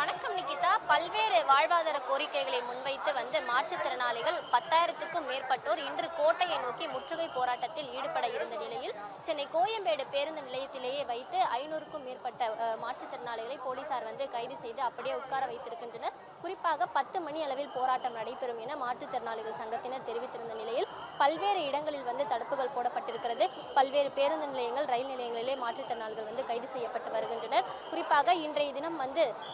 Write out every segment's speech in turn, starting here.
வணக்கம் நிகிதா. பல்வேறு வாழ்வாதார கோரிக்கைகளை முன்வைத்து மாற்றுத்திறனாளிகள் 10,000க்கும் மேற்பட்டோர் இன்று கோட்டையை நோக்கி முற்றுகை போராட்டத்தில் ஈடுபட இருந்த நிலையில் சென்னை கோயம்பேடு பேருந்து நிலையத்திலேயே வைத்து 500க்கும் மேற்பட்ட மாற்றுத்திறனாளிகளை போலீசார் கைது செய்து அப்படியே உட்கார வைத்திருக்கின்றனர். குறிப்பாக 10 மணி அளவில் போராட்டம் நடைபெறும் என மாற்றுத்திறனாளிகள் சங்கத்தினர் தெரிவித்திருந்த நிலையில் பல்வேறு இடங்களில் தடுப்புகள் போடப்பட்டிருக்கிறது. பல்வேறு பேருந்து நிலையங்கள், ரயில் நிலையங்களிலே மாற்றுத்திறனாளிகள் கைது செய்யப்பட்டு வருகின்றனர். குறிப்பாக இன்றைய தினம்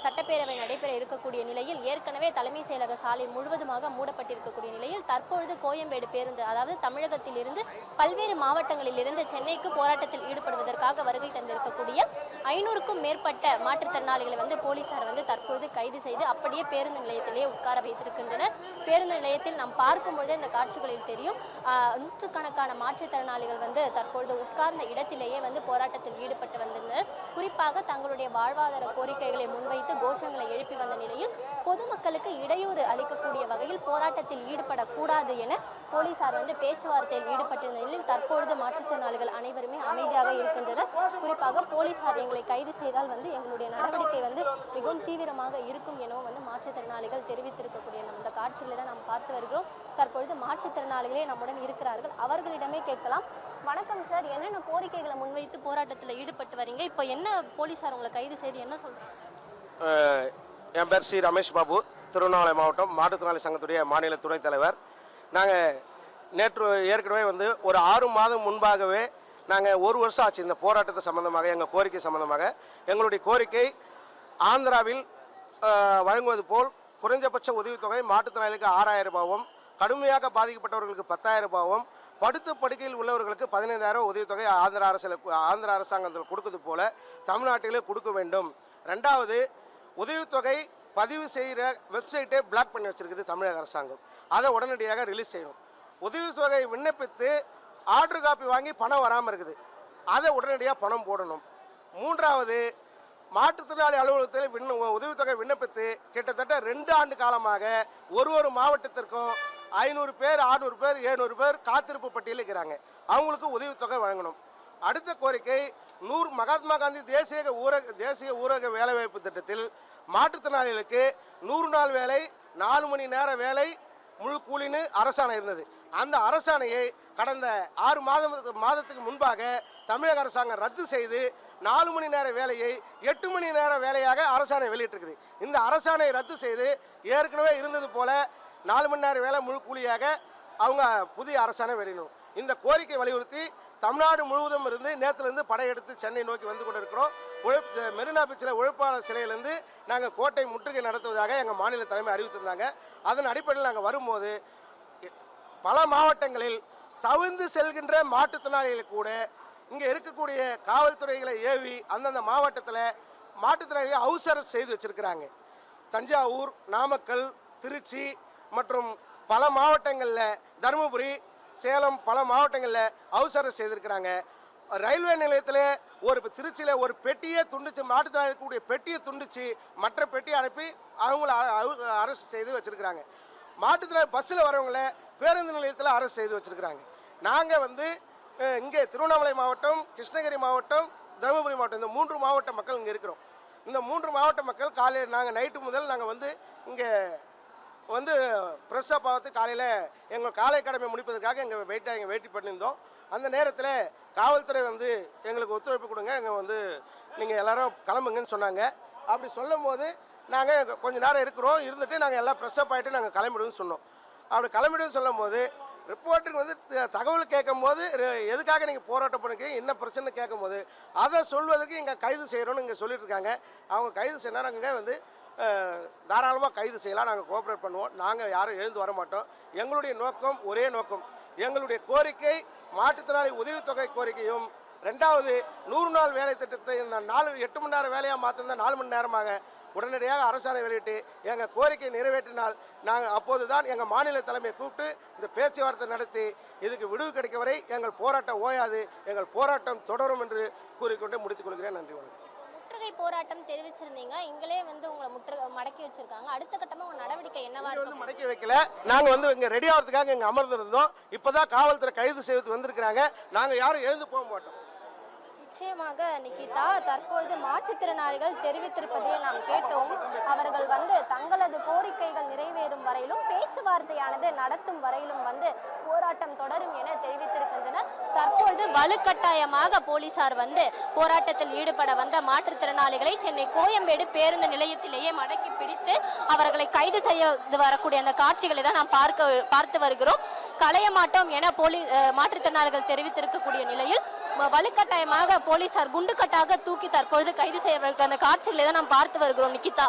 சட்டப்பேரவை நடைபெற இருக்கக்கூடிய நிலையில் ஏற்கனவே தலைமை செயலக சாலை முழுவதுமாக மூடப்பட்டிருக்கக்கூடிய நிலையில் தற்பொழுது கோயம்பேடு பேருந்து, அதாவது தமிழகத்தில் இருந்து பல்வேறு மாவட்டங்களில் இருந்து சென்னைக்கு போராட்டத்தில் ஈடுபடுவதற்காக வருகை தந்திருக்கக்கூடிய 500க்கும் மேற்பட்ட மாற்றுத்திறனாளிகளை போலீசார் தற்பொழுது கைது செய்து அப்படியே பேருந்து நிலையத்திலேயே உட்கார வைத்திருக்கின்றனர். பேருந்து நிலையத்தில் நாம் பார்க்கும் பொழுது இந்த காட்சிகளில் தெரியும், நூற்றுக்கணக்கான மாற்றுத்திறனாளிகள் தற்பொழுது உட்கார்ந்த இடத்திலேயே போராட்டத்தில் ஈடுபட்டு வந்தனர். குறிப்பாக தங்களுடைய வாழ்வாதார கோரிக்கைகளை முன்வைத்து கோஷங்களை எழுப்பி வந்த நிலையில் பொதுமக்களுக்கு இடையூறு அளிக்கக்கூடிய வகையில் போராட்டத்தில் ஈடுபடக்கூடாது என போலீசார் பேச்சுவார்த்தையில் ஈடுபட்டிருந்த நிலையில் தற்பொழுது மாற்றுத்திறனாளிகள் அனைவருமே அமைதியாக இருக்கின்றனர். குறிப்பாக போலீசார் எங்களை கைது செய்தால் எங்களுடைய நடவடிக்கை மிகவும் தீவிரமாக இருக்கும் எனவும் மாற்றுத்திறனாளிகள் தெரிவித்திருக்கக்கூடிய இந்த காட்சிகளை தான் நாம் பார்த்து வருகிறோம். தற்பொழுது மாற்றுத்திறனாளிகளே நம்முடன் இருக்கிறார்கள், அவர்களிடமே கேட்கலாம். வணக்கம் சார், என்னென்ன கோரிக்கைகளை முன்வைத்து போராட்டத்தில் ஈடுபட்டு வரீங்க? இப்போ என்ன போலீசார் உங்களை கைது செய்து என்ன சொல்றாங்க? என் பேர் சி ரமேஷ் பாபு, திருவண்ணாமலை மாவட்டம் மாற்றுத்திறனாளி சங்கத்துடைய மாநில துணைத் தலைவர். நாங்கள் நேற்று ஏற்கனவே ஒரு 6 மாதம் முன்பாகவே நாங்கள் 1 வருஷம் ஆச்சு இந்த போராட்டத்தை சம்பந்தமாக, எங்கள் கோரிக்கை சம்பந்தமாக. எங்களுடைய கோரிக்கை ஆந்திராவில் வழங்குவது போல் குறைஞ்சபட்ச உதவித்தொகை மாற்றுத்திறனாளிகளுக்கு 6,000 ரூபாவும், கடுமையாக பாதிக்கப்பட்டவர்களுக்கு 10,000 ரூபாவும், படுத்த படுக்கையில் உள்ளவர்களுக்கு 15,000 உதவித்தொகை ஆந்திர அரசாங்கத்தில் கொடுக்குது போல தமிழ்நாட்டிலே கொடுக்க வேண்டும். 2வது, உதவித்தொகை பதிவு செய்கிற வெப்சைட்டே பிளாக் பண்ணி வச்சிருக்குது தமிழக அரசாங்கம், அதை உடனடியாக ரிலீஸ் செய்யணும். உதவித்தொகை விண்ணப்பித்து ஆர்டர் காப்பி வாங்கி பணம் வராமல் இருக்குது, அதை உடனடியாக பணம் போடணும். 3வது, மாற்றுத்திறனாளி அலுவலகத்தில் உதவித்தொகை விண்ணப்பித்து கிட்டத்தட்ட 2 ஆண்டு காலமாக ஒரு மாவட்டத்திற்கும் 500 பேர், 600 பேர், 700 பேர் காத்திருப்பு பட்டியலில் இருக்கிறாங்க. அவங்களுக்கு உதவித்தொகை வழங்கணும். அடுத்த கோரிக்கை, மகாத்மா காந்தி தேசிய ஊரக வேலைவாய்ப்பு திட்டத்தில் மாற்றுத்திறனாளிகளுக்கு 100 நாள் வேலை, 4 மணி நேர வேலை, முழு கூலின்னு அரசாணை இருந்தது. அந்த அரசாணையை கடந்த 6 மாதத்துக்கு முன்பாக தமிழக அரசாங்கம் ரத்து செய்து 4 மணி நேர வேலையை 8 மணி நேர வேலையாக அரசாணை வெளியிட்டிருக்குது. இந்த அரசாணை ரத்து செய்து ஏற்கனவே இருந்தது போல 4 மணி நேர வேலை முழு கூலியாக அவங்க புதிய அரசாணை வெளியிடணும். இந்த கோரிக்கை வலியுறுத்தி தமிழ்நாடு முழுவதும் இருந்து நேற்றிலிருந்து படையெடுத்து சென்னை நோக்கி வந்து கொண்டிருக்கிறோம். மெரினா பீச்சில் உழைப்பாளர் சிலையிலிருந்து நாங்கள் கோட்டை முற்றுகை நடத்துவதாக எங்கள் மாநில தலைமை அறிவித்திருந்தாங்க. அதன் அடிப்படையில் நாங்கள் வரும்போது பல மாவட்டங்களில் தவிர்ந்து செல்கின்ற மாற்றுத்திறனாளிகள் கூட இங்கே இருக்கக்கூடிய காவல்துறைகளை ஏவி அந்தந்த மாவட்டத்தில் மாற்றுத்திறனாளிகளை ஹவுஸ் அரெஸ்ட் செய்து வச்சுருக்கிறாங்க. தஞ்சாவூர், நாமக்கல், திருச்சி மற்றும் பல மாவட்டங்களில், தருமபுரி, சேலம், பல மாவட்டங்களில் ஹவுஸ் அரெஸ்ட் செய்திருக்கிறாங்க. ரயில்வே நிலையத்தில் திருச்சியில் ஒரு பெட்டியே துண்டிச்சு, மாற்றுத்திறனாளிகளுடைய பெட்டியை துண்டிச்சு மற்ற பெட்டியை அனுப்பி அவங்கள அரெஸ்ட் செய்து வச்சுருக்கிறாங்க. மாற்றுத்திறனாளி பஸ்ஸில் வரவங்களை பேருந்து நிலையத்தில் அரெஸ்ட் செய்து வச்சுருக்கிறாங்க. நாங்கள் இங்கே திருவண்ணாமலை மாவட்டம், கிருஷ்ணகிரி மாவட்டம், தருமபுரி மாவட்டம், இந்த 3 மாவட்ட மக்கள் இங்கே இருக்கிறோம். இந்த 3 மாவட்ட மக்கள் காலையில் நாங்கள் நைட்டு முதல் நாங்கள் இங்கே ப்ரெஸ்ஸை பார்த்து காலையில் எங்கள் காலை கடமை முடிப்பதற்காக எங்கள் வெயிட்டி பண்ணியிருந்தோம். அந்த நேரத்தில் காவல்துறை எங்களுக்கு ஒத்துழைப்பு கொடுங்க, எங்கள் நீங்கள் எல்லோரும் கிளம்புங்கன்னு சொன்னாங்க. அப்படி சொல்லும் போது நாங்கள் கொஞ்சம் நேரம் இருந்துட்டு நாங்கள் எல்லாம் ப்ரெஸ்ஸப் ஆகிட்டு நாங்கள் கிளம்பிடுவோம்னு சொன்னோம். அப்படி கிளம்பிடுன்னு சொல்லும் போது ரிப்போர்ட்டுக்கு தகவல் கேட்கும் போது எதுக்காக நீங்கள் போராட்டம் பண்ணிக்கிறீங்க, என்ன பிரச்சனை கேட்கும் போது அதை சொல்வதற்கு இங்கே கைது செய்கிறோன்னு இங்கே சொல்லிட்டு இருக்காங்க. அவங்க கைது செய்யணும், நாங்கள் தாராளமாக கைது செய்யலாம், நாங்கள் கோஆப்ரேட் பண்ணுவோம், நாங்கள் யாரும் எழுந்து வர மாட்டோம். எங்களுடைய நோக்கம் ஒரே நோக்கம், எங்களுடைய கோரிக்கை மாற்றுத்திறனாளி உதவித்தொகை கோரிக்கையும், 2வது 100 நாள் வேலை திட்டத்தை இந்த 8 மணி நேரம் வேலையாக மாற்றிருந்த 4 மணி நேரமாக உடனடியாக அரசாணை வெளியிட்டு எங்கள் கோரிக்கை நிறைவேற்றினால் நாங்கள் அப்போது தான் எங்கள் மாநில தலைமையை கூப்பிட்டு இந்த பேச்சுவார்த்தை நடத்தி இதுக்கு விடுவு கிடைக்க வரை எங்கள் போராட்டம் ஓயாது, எங்கள் போராட்டம் தொடரும் என்று கூறிக்கொண்டு முடித்துக் கொள்கிறேன். நன்றி, வணக்கம். முற்றுகை போராட்டம் தெரிவிச்சிருந்தீங்க, இங்களே உங்களை மடக்கி வச்சிருக்காங்க. அடுத்த கட்டமாக உங்கள் நடவடிக்கை என்னவா இருக்கும்? மடக்கி வைக்கல, நாங்கள் இங்கே ரெடி ஆகிறதுக்காக இங்கே அமர்ந்திருந்தோம். இப்போ தான் காவல்துறை கைது செய்து வந்திருக்கிறாங்க. நாங்கள் யாரும் எழுந்து போக மாட்டோம். நிச்சயமாக நிகிதா, தற்பொழுது மாற்றுத்திறனாளிகள் தெரிவித்திருப்பதை நாம் கேட்டோம். அவர்கள் வந்து தங்களது கோரிக்கைகள் நிறைவேறும் வரையிலும் பேச்சுவார்த்தையானது நடத்தும் வரையிலும் வந்து போராட்டம் தொடரும் என தெரிவித்திருக்கின்றனர். தற்பொழுது வலுக்கட்டாயமாக போலீசார் வந்து போராட்டத்தில் ஈடுபட வந்த மாற்றுத்திறனாளிகளை சென்னை கோயம்பேடு பேருந்து நிலையத்திலேயே மடக்கி பிடித்து அவர்களை கைது செய்ய வரக்கூடிய அந்த காட்சிகளை தான் நாம் பார்த்து வருகிறோம். களைய மாட்டோம் என மாற்றுத்திறனாளிகள் தெரிவித்திருக்கக்கூடிய நிலையில் வலுக்கட்டாயமாக போலீசார் குண்டுக்கட்டாக தூக்கி தற்பொழுது கைது செய்யப்பட்ட அந்த காட்சிகளை தான் நாம் பார்த்து வருகிறோம். நிகிதா.